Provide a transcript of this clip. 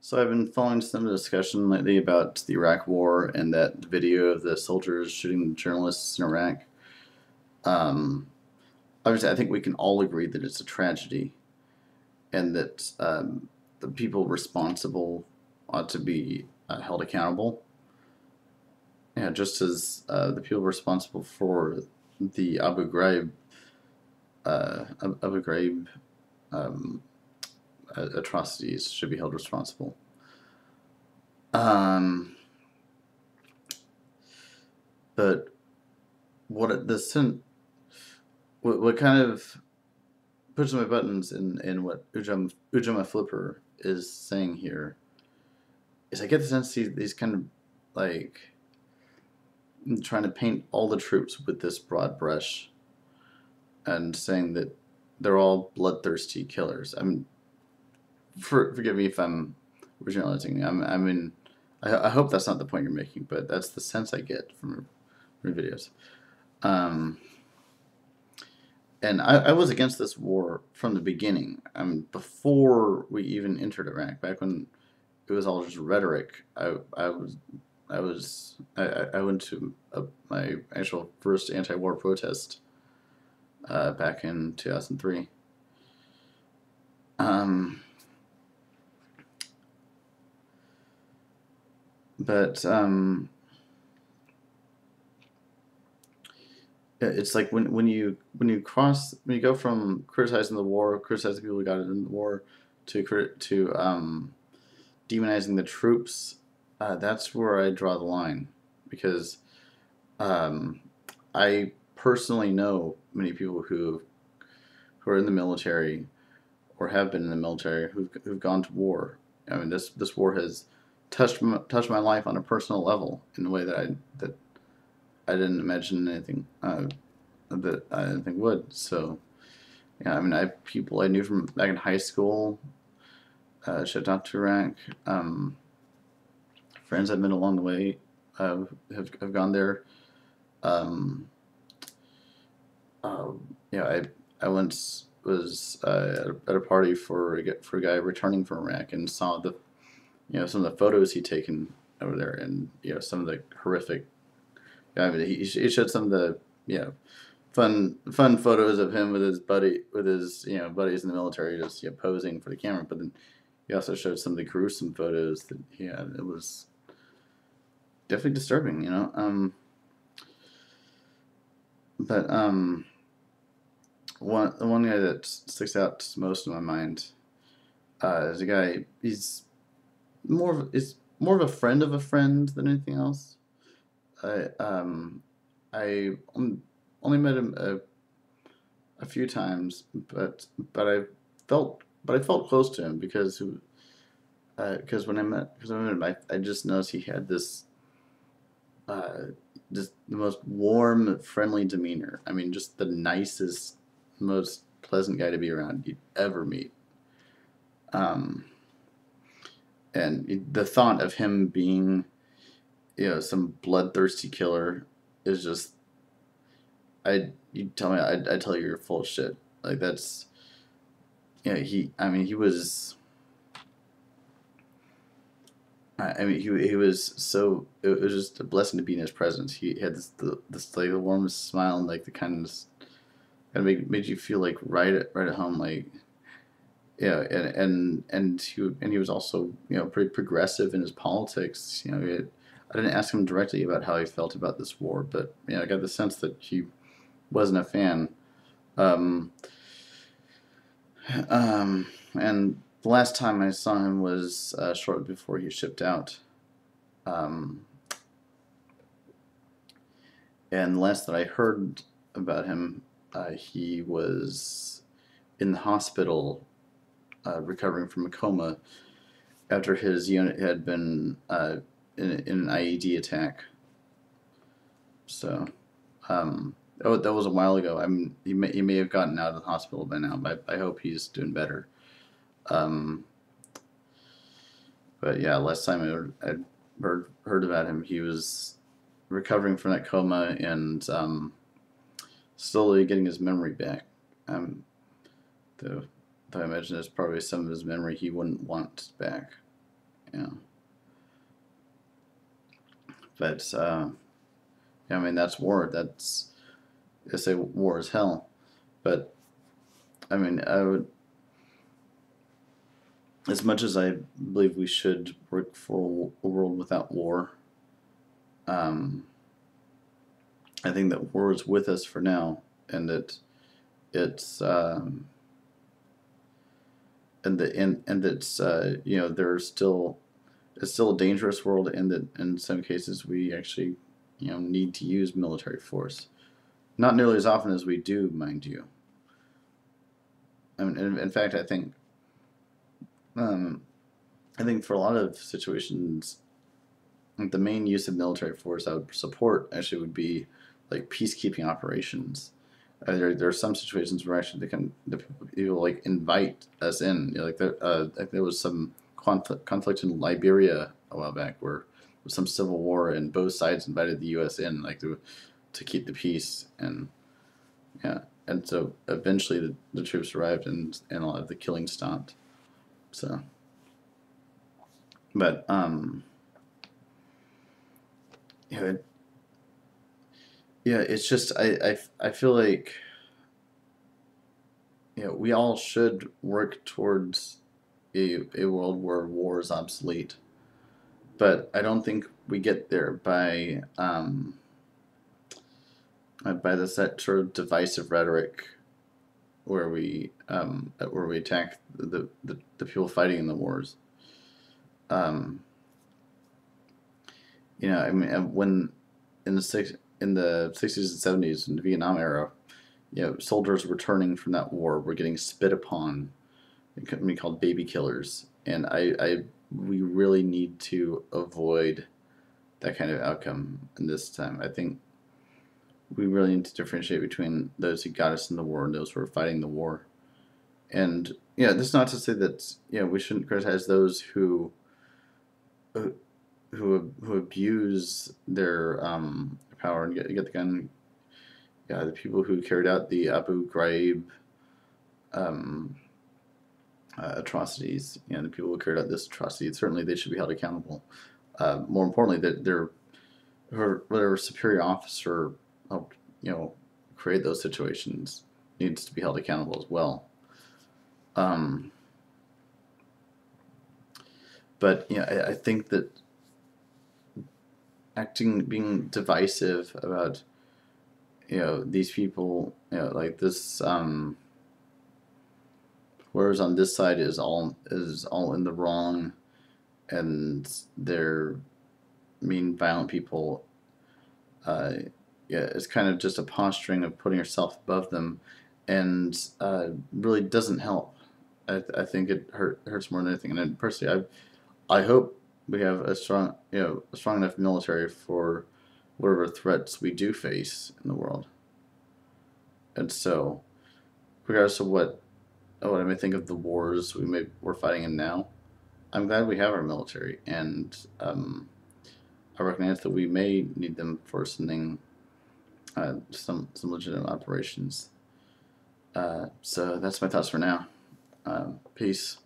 So I've been following some of the discussion lately about the Iraq War and that video of the soldiers shooting the journalists in Iraq. Um, Obviously, I think we can all agree that it's a tragedy and that the people responsible ought to be held accountable. Yeah, just as the people responsible for the Abu Ghraib um, atrocities should be held responsible. Um, but what the what kind of pushes my buttons in what Ujama Flipper is saying here is I get the sense he's kind of like trying to paint all the troops with this broad brush and saying that they're all bloodthirsty killers. I mean, forgive me if I'm originalizing. I mean, I hope that's not the point you're making, but that's the sense I get from your videos. Um, and I was against this war from the beginning. I mean, before we even entered Iraq, back when it was all just rhetoric. I went to my actual first anti-war protest back in 2003. Um, but it's like when you go from criticizing the war, criticizing people who got it in the war, to demonizing the troops. That's where I draw the line because um, I personally know many people who are in the military or have been in the military who've gone to war. I mean, this war has touched my life on a personal level in a way that I didn't imagine anything that I didn't think would. So yeah, I mean, I have people I knew from back in high school shipped out to Iraq. Friends I've met along the way have gone there. Um, yeah, I once was at a party for a guy returning from Iraq and saw the some of the photos he'd taken over there, and some of the horrific. I mean, he showed some of the fun photos of him with his buddies in the military just posing for the camera, but then he also showed some of the gruesome photos that he had. It was definitely disturbing, but the one guy that sticks out most in my mind is a guy. He's more of a friend of a friend than anything else. I only met him a few times, but I felt close to him because when I met him, I just noticed he had this uh, just the most warm, friendly demeanor. I mean, just the nicest, most pleasant guy to be around you'd ever meet. Um, and the thought of him being, some bloodthirsty killer is just, you tell me, I tell you you're full of shit. Like that's, I mean, he was, I mean, he was so. It was just a blessing to be in his presence. He had this like the warmest smile and like the kindness, and made you feel like right at home. Like and he was also pretty progressive in his politics. I didn't ask him directly about how he felt about this war, but I got the sense that he wasn't a fan. Um, and the last time I saw him was shortly before he shipped out. Um, and the last that I heard about him, he was in the hospital recovering from a coma after his unit had been in an IED attack. So, that was a while ago. He may have gotten out of the hospital by now, but I hope he's doing better. Um, but yeah, last time I heard about him, he was recovering from that coma and slowly getting his memory back. Um, though, though I imagine there's probably some of his memory he wouldn't want back. you know. But I mean, that's war. That's, I say war is hell. But I mean, I would, as much as I believe we should work for a world without war, um, I think that war is with us for now, and that it's and that's you know, there's still, it's still a dangerous world, and that in some cases we actually, you know, need to use military force. Not nearly as often as we do, mind you. I mean, in fact, um, I think for a lot of situations, like the main use of military force I would support actually would be like peacekeeping operations. There are some situations where actually the people like invite us in. You know, like there was some conflict in Liberia a while back where there was some civil war and both sides invited the U.S. in, like to keep the peace. And yeah, and so eventually the troops arrived, and a lot of the killing stopped. So, but yeah, yeah, it's just I feel like, you know, we all should work towards a world where war is obsolete, but I don't think we get there by this that sort of divisive rhetoric where we attack the people fighting in the wars. Um, you know, I mean, when in the 60s and 70s in the Vietnam era, you know, soldiers returning from that war were getting spit upon and could be called baby killers, and we really need to avoid that kind of outcome in this time. I think we really need to differentiate between those who got us in the war and those who are fighting the war. And yeah, this is not to say that, you know, we shouldn't criticize those who who abuse their power and get the gun. Yeah, the people who carried out the Abu Ghraib um, atrocities, you know, the people who carried out this atrocity, certainly they should be held accountable. More importantly, that whatever superior officer helped, you know, create those situations needs to be held accountable as well. Um, but you know, I think that being divisive about, you know, these people, you know, like this, whoever's on this side is all in the wrong, and they're mean, violent people. Uh, yeah, it's kind of just a posturing of putting yourself above them, and really doesn't help. I think it hurts more than anything. And then personally, I hope we have a strong, you know, a strong enough military for whatever threats we do face in the world. And so, regardless of what I may think of the wars we're fighting in now, I'm glad we have our military, and I recognize that we may need them for something, some legitimate operations. So that's my thoughts for now. Peace.